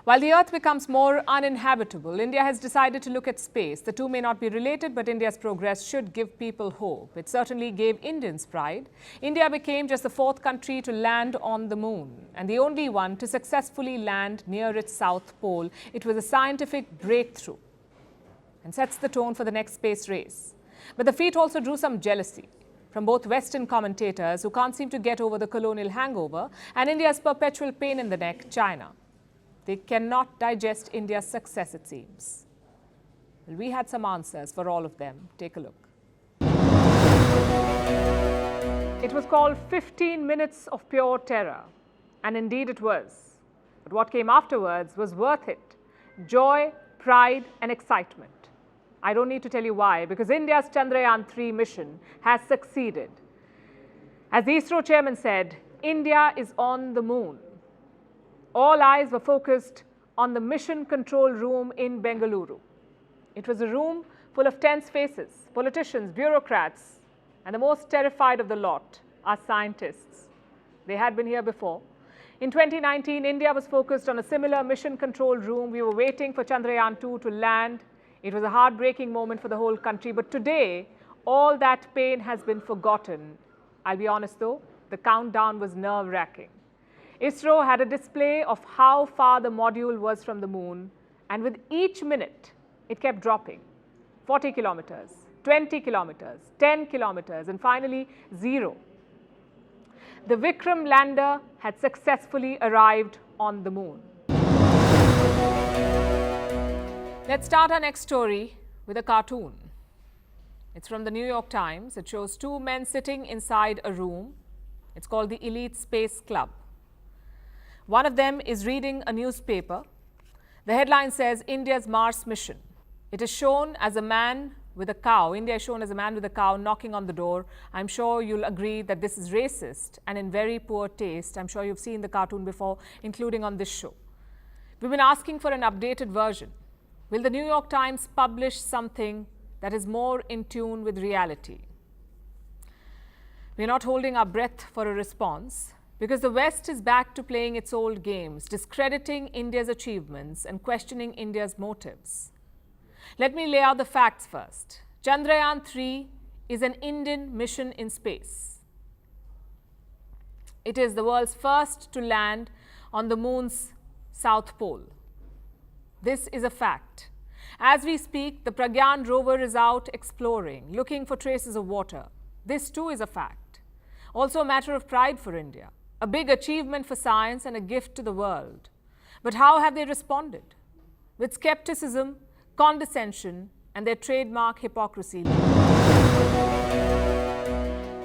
While the Earth becomes more uninhabitable, India has decided to look at space. The two may not be related, but India's progress should give people hope. It certainly gave Indians pride. India became just the fourth country to land on the moon and the only one to successfully land near its south pole. It was a scientific breakthrough and sets the tone for the next space race. But the feat also drew some jealousy from both Western commentators who can't seem to get over the colonial hangover and India's perpetual pain in the neck, China. They cannot digest India's success, it seems. Well, we had some answers for all of them. Take a look. It was called 15 minutes of pure terror. And indeed it was. But what came afterwards was worth it. Joy, pride and excitement. I don't need to tell you why, because India's Chandrayaan 3 mission has succeeded. As the ISRO chairman said, India is on the moon. All eyes were focused on the mission control room in Bengaluru. It was a room full of tense faces, politicians, bureaucrats, and the most terrified of the lot are scientists. They had been here before. In 2019, India was focused on a similar mission control room. We were waiting for Chandrayaan 2 to land. It was a heartbreaking moment for the whole country. But today, all that pain has been forgotten. I'll be honest though, the countdown was nerve-wracking. ISRO had a display of how far the module was from the moon, and with each minute, it kept dropping. 40 kilometers, 20 kilometers, 10 kilometers, and finally, 0. The Vikram lander had successfully arrived on the moon. Let's start our next story with a cartoon. It's from the New York Times. It shows two men sitting inside a room. It's called the Elite Space Club. One of them is reading a newspaper. The headline says, India's Mars mission. It is shown as a man with a cow. India is shown as a man with a cow knocking on the door. I'm sure you'll agree that this is racist and in very poor taste. I'm sure you've seen the cartoon before, including on this show. We've been asking for an updated version. Will the New York Times publish something that is more in tune with reality? We're not holding our breath for a response, because the West is back to playing its old games, discrediting India's achievements and questioning India's motives. Let me lay out the facts first. Chandrayaan 3 is an Indian mission in space. It is the world's first to land on the moon's south pole. This is a fact. As we speak, the Pragyan rover is out exploring, looking for traces of water. This too is a fact. Also a matter of pride for India. A big achievement for science and a gift to the world. But how have they responded? With skepticism, condescension, and their trademark hypocrisy.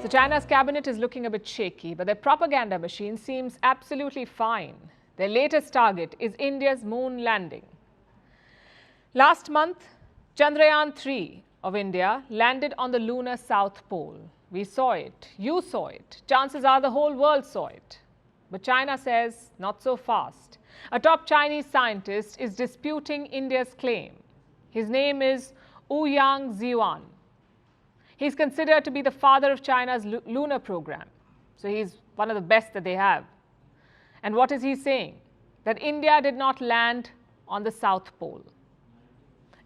So China's cabinet is looking a bit shaky, but their propaganda machine seems absolutely fine. Their latest target is India's moon landing. Last month, Chandrayaan 3 of India landed on the lunar south pole. We saw it, you saw it, chances are the whole world saw it. But China says, not so fast. A top Chinese scientist is disputing India's claim. His name is Ouyang Ziyuan. He's considered to be the father of China's lunar program. So he's one of the best that they have. And what is he saying? That India did not land on the south pole.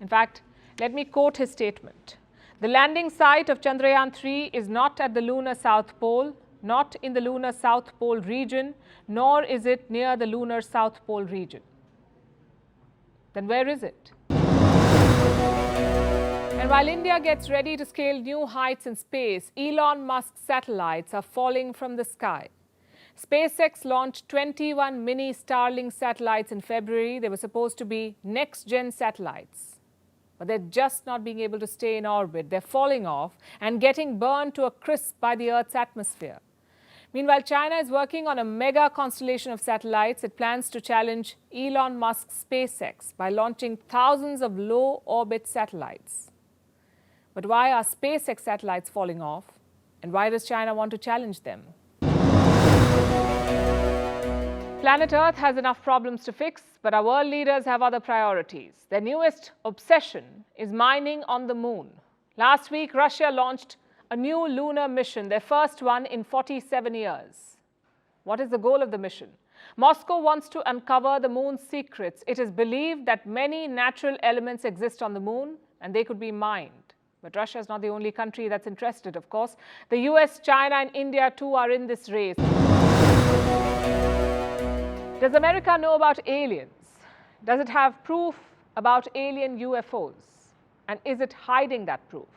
In fact, let me quote his statement. The landing site of Chandrayaan 3 is not at the lunar south pole, not in the lunar south pole region, nor is it near the lunar south pole region. Then where is it? And while India gets ready to scale new heights in space, Elon Musk's satellites are falling from the sky. SpaceX launched 21 mini Starlink satellites in February. They were supposed to be next-gen satellites. But they're just not being able to stay in orbit. They're falling off and getting burned to a crisp by the Earth's atmosphere. Meanwhile, China is working on a mega constellation of satellites. It plans to challenge Elon Musk's SpaceX by launching thousands of low-orbit satellites. But why are SpaceX satellites falling off? And why does China want to challenge them? Planet Earth has enough problems to fix, but our world leaders have other priorities. Their newest obsession is mining on the moon. Last week, Russia launched a new lunar mission, their first one in 47 years. What is the goal of the mission? Moscow wants to uncover the moon's secrets. It is believed that many natural elements exist on the moon and they could be mined. But Russia is not the only country that's interested, of course. The US, China and India too are in this race. Does America know about aliens? Does it have proof about alien UFOs? And is it hiding that proof?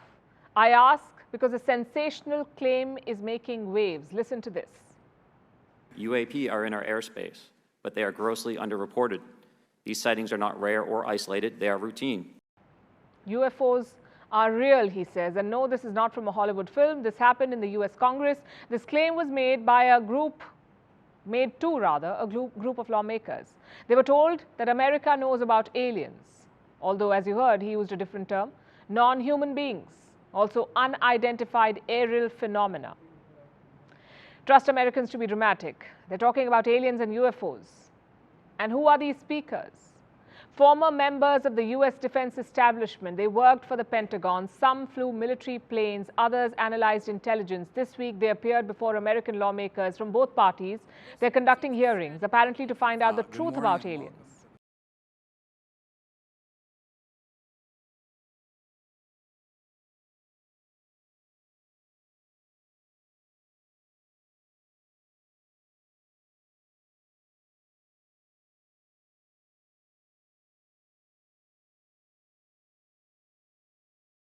I ask because a sensational claim is making waves. Listen to this. UAP are in our airspace, but they are grossly underreported. These sightings are not rare or isolated, they are routine. UFOs are real, he says, and no, this is not from a Hollywood film. This happened in the US Congress. This claim was made by a group of lawmakers. They were told that America knows about aliens, although as you heard, he used a different term, non-human beings, also unidentified aerial phenomena. Trust Americans to be dramatic. They're talking about aliens and UFOs. And who are these speakers? Former members of the US defense establishment. They worked for the Pentagon. Some flew military planes, others analyzed intelligence. This week, they appeared before American lawmakers from both parties. They're conducting hearings, apparently to find out the truth about aliens.